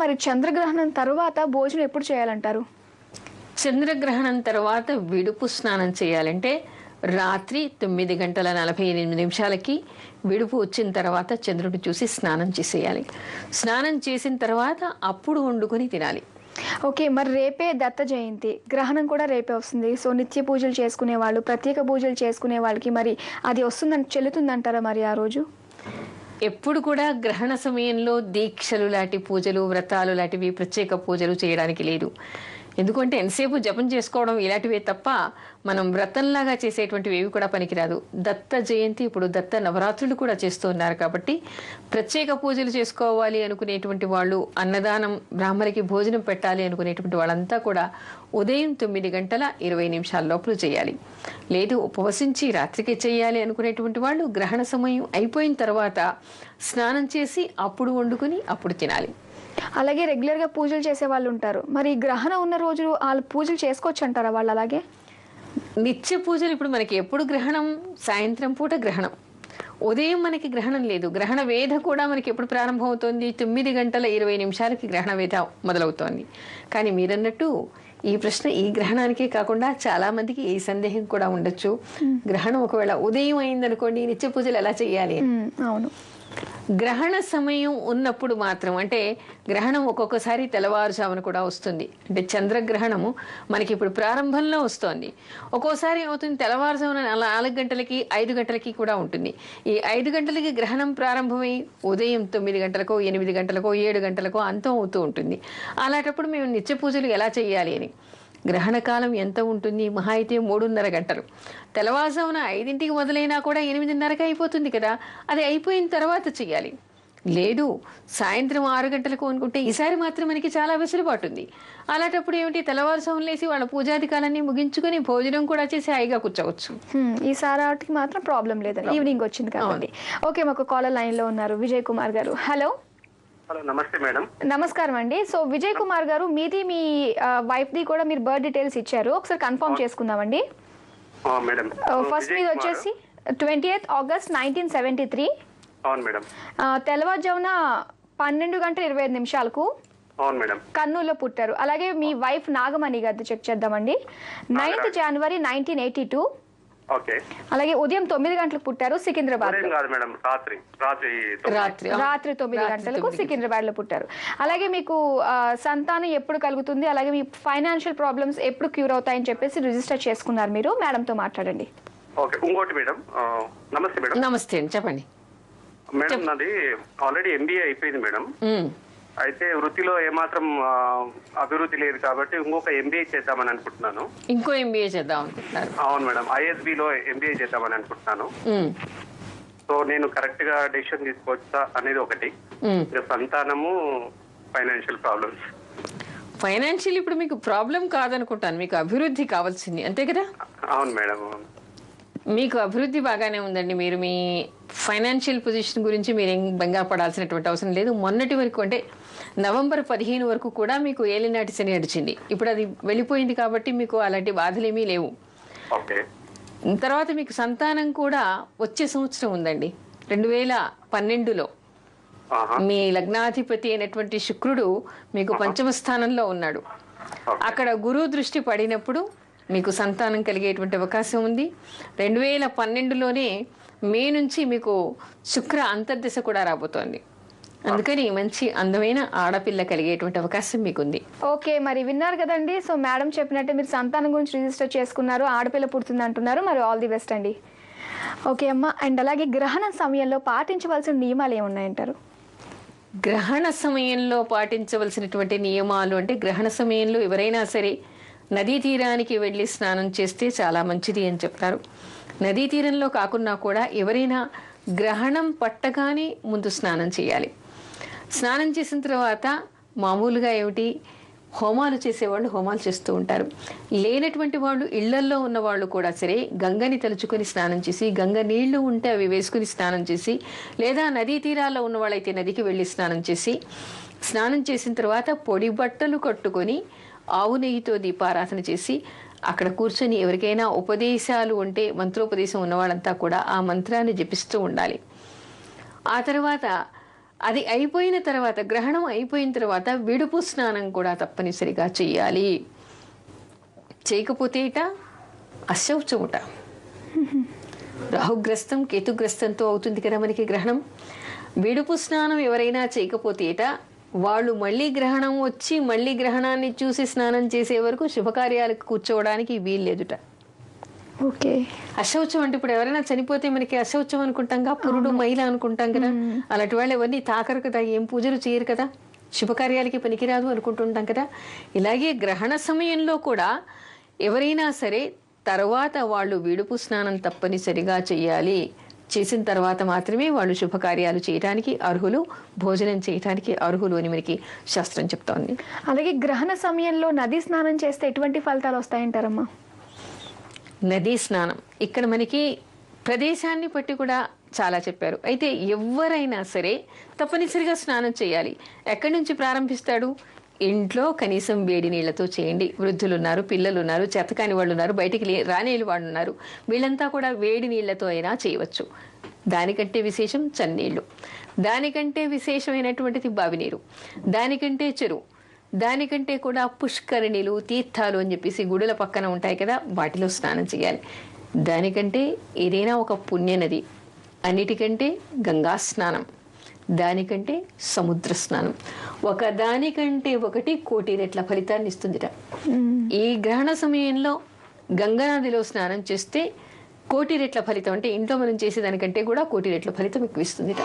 మరి చంద్రగ్రహణం తర్వాత భోజనం ఎప్పుడు చేయాలంటారు? చంద్రగ్రహణం తర్వాత విడుపు స్నానం చేయాలంటే రాత్రి 9:48 విడుపు వచ్చిన తర్వాత చంద్రుడిని చూసి స్నానం చేసేయాలి. స్నానం చేసిన తర్వాత అప్పుడు వండుకొని తినాలి. ఓకే, మరి రేపే దత్త జయంతి, గ్రహణం కూడా రేపే వస్తుంది. సో నిత్య పూజలు చేసుకునే వాళ్ళు, ప్రత్యేక పూజలు చేసుకునే వాళ్ళకి మరి అది చెల్లుతుందంటారా మరి ఆ రోజు? ఎప్పుడు కూడా గ్రహణ సమయంలో దీక్షలు లాంటి పూజలు, వ్రతాలు లాంటివి ప్రత్యేక పూజలు చేయడానికి లేదు. ఎందుకంటే ఎంతసేపు జపం చేసుకోవడం ఇలాంటివే తప్ప మనం వ్రతంలాగా చేసేటువంటివి ఏవి కూడా పనికిరాదు. దత్త జయంతి, ఇప్పుడు దత్త నవరాత్రులు కూడా చేస్తూ ఉన్నారు కాబట్టి ప్రత్యేక పూజలు చేసుకోవాలి అనుకునేటువంటి వాళ్ళు, అన్నదానం, బ్రాహ్మణికి భోజనం పెట్టాలి అనుకునేటువంటి వాళ్ళంతా కూడా ఉదయం 9:20 లోపల చేయాలి. లేదు ఉపవసించి రాత్రికి చేయాలి అనుకునేటువంటి వాళ్ళు గ్రహణ సమయం అయిపోయిన తర్వాత స్నానం చేసి అప్పుడు వండుకొని అప్పుడు తినాలి. అలాగే రెగ్యులర్గా పూజలు చేసే వాళ్ళు ఉంటారు, మరి గ్రహణం ఉన్న రోజు వాళ్ళు పూజలు చేసుకోవచ్చు అంటారా వాళ్ళు? అలాగే నిత్య పూజలు ఇప్పుడు మనకి ఎప్పుడు గ్రహణం? సాయంత్రం పూట గ్రహణం, ఉదయం మనకి గ్రహణం లేదు. గ్రహణ వేధ కూడా మనకి ఎప్పుడు ప్రారంభం అవుతుంది? 9:20 గ్రహణ వేధ మొదలవుతోంది. కానీ మీరన్నట్టు ఈ ప్రశ్న ఈ గ్రహణానికే కాకుండా చాలా మందికి ఈ సందేహం కూడా ఉండొచ్చు. గ్రహణం ఒకవేళ ఉదయం అయిందనుకోండి, నిత్య పూజలు ఎలా చేయాలి? అవును, గ్రహణ సమయం ఉన్నప్పుడు మాత్రం, అంటే గ్రహణం ఒక్కొక్కసారి తెల్లవారుజామున కూడా వస్తుంది. అంటే చంద్రగ్రహణము మనకి ఇప్పుడు ప్రారంభంలో వస్తోంది. ఒక్కోసారి ఏమవుతుంది, తెల్లవారుజామున 4 గంటలకి 5 గంటలకి కూడా ఉంటుంది. ఈ 5 గంటలకి గ్రహణం ప్రారంభమై ఉదయం 9 గంటలకో 8 గంటలకో 7 గంటలకో అంతం అవుతూ ఉంటుంది. అలాంటప్పుడు మేము నిత్య పూజలు ఎలా చేయాలి అని, గ్రహణ కాలం ఎంత ఉంటుంది? మహా అయితే 3:30 గంటలు. తెల్లవారుజామున 5ంటికి మొదలైనా కూడా 8:30కి అయిపోతుంది కదా, అది అయిపోయిన తర్వాత చెయ్యాలి. లేదు సాయంత్రం 6 గంటలకు అనుకుంటే ఈసారి మాత్రం మనకి చాలా వెసులుబాటు ఉంది. అలాంటప్పుడు ఏమిటి, తెల్లవారుజామున లేసి వాళ్ళ పూజాధికాలన్నీ ముగించుకొని భోజనం కూడా చేసి హాయిగా కూర్చోవచ్చు. ఈసారి మాత్రం ప్రాబ్లం లేదండి, ఈవినింగ్ వచ్చింది కాబట్టి. ఓకే, మాకు కాలర్ లైన్ లో ఉన్నారు విజయ్ కుమార్ గారు. హలో. హలో, నమస్తే మేడం. నమస్కారం అండి. సో విజయ్ కుమార్ గారు, మీది మీ వైఫ్ ది కూడా మీరు బర్త్ డీటెయిల్స్ ఇచ్చారు, ఒకసారి కన్ఫర్మ్ చేసుకుందామండి. ఫస్ట్ మీది వచ్చేసి 28th August 1973. అవును మేడం. తెల్లవారుజామున 12:25 అవును మేడం, కర్నూలులో పుట్టారు. అలాగే మీ వైఫ్ నాగమణి గారిది చెక్ చేద్దామండి. 9th January 1982. ఓకే. అలాగే ఉదయం 9 గంటలకు పుట్టారు, సికింద్రాబాద్. రాత్రి 9 గంటలకు సికింద్రాబాద్ లో పుట్టారు. అలాగే మీకు సంతానం ఎప్పుడు కలుగుతుంది, అలాగే మీ ఫైనాన్షియల్ ప్రాబ్లమ్స్ ఎప్పుడు క్యూర్ అవుతాయని చెప్పేసి రిజిస్టర్ చేసుకున్నారు మీరు. మేడం తో మాట్లాడండి. ఓకే. ఇంకోటి మేడం, నమస్తే మేడం. నమస్తే అండి, చెప్పండి మేడం. నాది ఆల్రెడీ MBA అయిపోయింది మేడం. అయితే వృత్తిలో ఏమాత్రం అభివృద్ధి లేదు కాబట్టి ఇంకొక MBA చేద్దామని అనుకుంటున్నాను. ఇంకో MBA చేద్దాం అనుకుంటున్నారు? అవును మేడం, ISB లో MBA చేద్దామని అనుకుంటున్నాను. సో నేను కరెక్ట్ గా డెసిషన్ తీసుకోవచ్చా అనేది ఒకటి. సంతానము, ఫైనాన్షియల్ ప్రాబ్లమ్స్. ఫైనాన్షియల్ ఇప్పుడు మీకు ప్రాబ్లం కాదనుకుంటాను, మీకు అభివృద్ధి కావాల్సింది, అంతే కదా? అవును మేడం. మీకు అభివృద్ధి బాగానే ఉందండి. మీరు మీ ఫైనాన్షియల్ పొజిషన్ గురించి మీరేం బెంగారు పడాల్సినటువంటి అవసరం లేదు. మొన్నటి వరకు, అంటే November 15 వరకు కూడా మీకు ఏలినాటి శని నడిచింది. ఇప్పుడు అది వెళ్ళిపోయింది కాబట్టి మీకు అలాంటి బాధలేమీ లేవు. తర్వాత మీకు సంతానం కూడా వచ్చే సంవత్సరం ఉందండి, 2012లో. మీ లగ్నాధిపతి అయినటువంటి శుక్రుడు మీకు పంచమ స్థానంలో ఉన్నాడు. అక్కడ గురువు దృష్టి పడినప్పుడు మీకు సంతానం కలిగేటువంటి అవకాశం ఉంది. 2012లోనే మే నుంచి మీకు శుక్ర అంతర్దశ కూడా రాబోతోంది. అందుకని మంచి అందమైన ఆడపిల్ల కలిగేటువంటి అవకాశం మీకుంది. ఓకే, మరి విన్నారు కదండి. సో మేడం చెప్పినట్టే మీరు సంతానం గురించి రిజిస్టర్ చేసుకున్నారు, ఆడపిల్ల పుడుతుంది అంటున్నారు. మరి ఆల్ ది బెస్ట్ అండి. ఓకే అమ్మ. అండ్ అలాగే గ్రహణ సమయంలో పాటించవలసిన నియమాలు ఏమున్నాయంటారు? గ్రహణ సమయంలో పాటించవలసినటువంటి నియమాలు అంటే, గ్రహణ సమయంలో ఎవరైనా సరే నదీ తీరానికి వెళ్ళి స్నానం చేస్తే చాలా మంచిది అని చెప్తారు. నదీ తీరంలో కాకున్నా కూడా ఎవరైనా గ్రహణం పట్టగానే ముందు స్నానం చేయాలి. స్నానం చేసిన తర్వాత మామూలుగా ఏమిటి, హోమాలు చేసేవాళ్ళు హోమాలు చేస్తూ ఉంటారు. లేనటువంటి వాళ్ళు, ఇళ్లల్లో ఉన్న వాళ్ళు కూడా సరే గంగని తలుచుకొని స్నానం చేసి, గంగ నీళ్లు ఉంటే అవి వేసుకుని స్నానం చేసి, లేదా నదీ తీరాల్లో ఉన్న వాళ్ళైతే నదికి వెళ్ళి స్నానం చేసి, స్నానం చేసిన తర్వాత పొడి బట్టలు కట్టుకొని ఆవు నెయ్యితో దీపారాధన చేసి అక్కడ కూర్చొని ఎవరికైనా ఉపదేశాలు ఉంటే, మంత్రోపదేశం ఉన్నవాళ్ళంతా కూడా ఆ మంత్రాన్ని జపిస్తూ ఉండాలి. ఆ తర్వాత అది అయిపోయిన తర్వాత, గ్రహణం అయిపోయిన తర్వాత విడుపు స్నానం కూడా తప్పనిసరిగా చెయ్యాలి. చేయకపోతే ఇట అశౌచముట. రాహుగ్రస్తం కేతుగ్రస్తంతో అవుతుంది కదా మనకి గ్రహణం. విడుపు స్నానం ఎవరైనా చేయకపోతే ఇట వాళ్ళు మళ్ళీ గ్రహణం వచ్చి మళ్ళీ గ్రహణాన్ని చూసి స్నానం చేసే వరకు శుభకార్యాలకు కూర్చోవడానికి వీల్లేదుట. ఓకే. అశౌచం అంటే ఇప్పుడు ఎవరైనా చనిపోతే మనకి అశౌచం అనుకుంటాంగా, పురుడు మైల అనుకుంటాం కదా, అలాంటి వాళ్ళు ఎవరిని తాకరు కదా, ఏం పూజలు చేయరు కదా, శుభకార్యాలకి పనికిరాదు అనుకుంటుంటాం కదా. ఇలాగే గ్రహణ సమయంలో కూడా ఎవరైనా సరే తర్వాత వాళ్ళు విడుపు స్నానం తప్పనిసరిగా చెయ్యాలి. చేసిన తర్వాత మాత్రమే వాళ్ళు శుభకార్యాలు చేయడానికి అర్హులు, భోజనం చేయడానికి అర్హులు అని మనకి శాస్త్రం చెప్తోంది. అలాగే గ్రహణ సమయంలో నదీ స్నానం చేస్తే ఎటువంటి ఫలితాలు వస్తాయంటారమ్మా? నదీ స్నానం ఇక్కడ మనకి ప్రదేశాన్ని బట్టి కూడా చాలా చెప్పారు. అయితే ఎవరైనా సరే తప్పనిసరిగా స్నానం చేయాలి. ఎక్కడి నుంచి ప్రారంభిస్తాడు? ఇంట్లో కనీసం వేడి నీళ్లతో చేయండి. వృద్ధులు ఉన్నారు, పిల్లలు ఉన్నారు, చేతకాని వాళ్ళు ఉన్నారు, బయటికి రానేలు వాళ్ళు ఉన్నారు. వీళ్ళంతా కూడా వేడి నీళ్లతో అయినా చేయవచ్చు. దానికంటే విశేషం చన్నీళ్లు, దానికంటే విశేషమైనటువంటిది బావి నీరు, దానికంటే చెరువు, దానికంటే కూడా పుష్కరిణిలు, తీర్థాలు అని చెప్పేసి గుడుల పక్కన ఉంటాయి కదా, వాటిలో స్నానం చేయాలి. దానికంటే ఏదైనా ఒక పుణ్యనది, అన్నిటికంటే గంగా స్నానం, దానికంటే సముద్ర స్నానం. ఒక దానికంటే ఒకటి కోటి రెట్ల ఫలితాన్ని ఇస్తుందిట. ఈ గ్రహణ సమయంలో గంగా నదిలో స్నానం చేస్తే కోటి రెట్ల ఫలితం, అంటే ఇంట్లో మనం చేసేదానికంటే కూడా కోటి రెట్ల ఫలితం ఎక్కువ ఇస్తుందిట.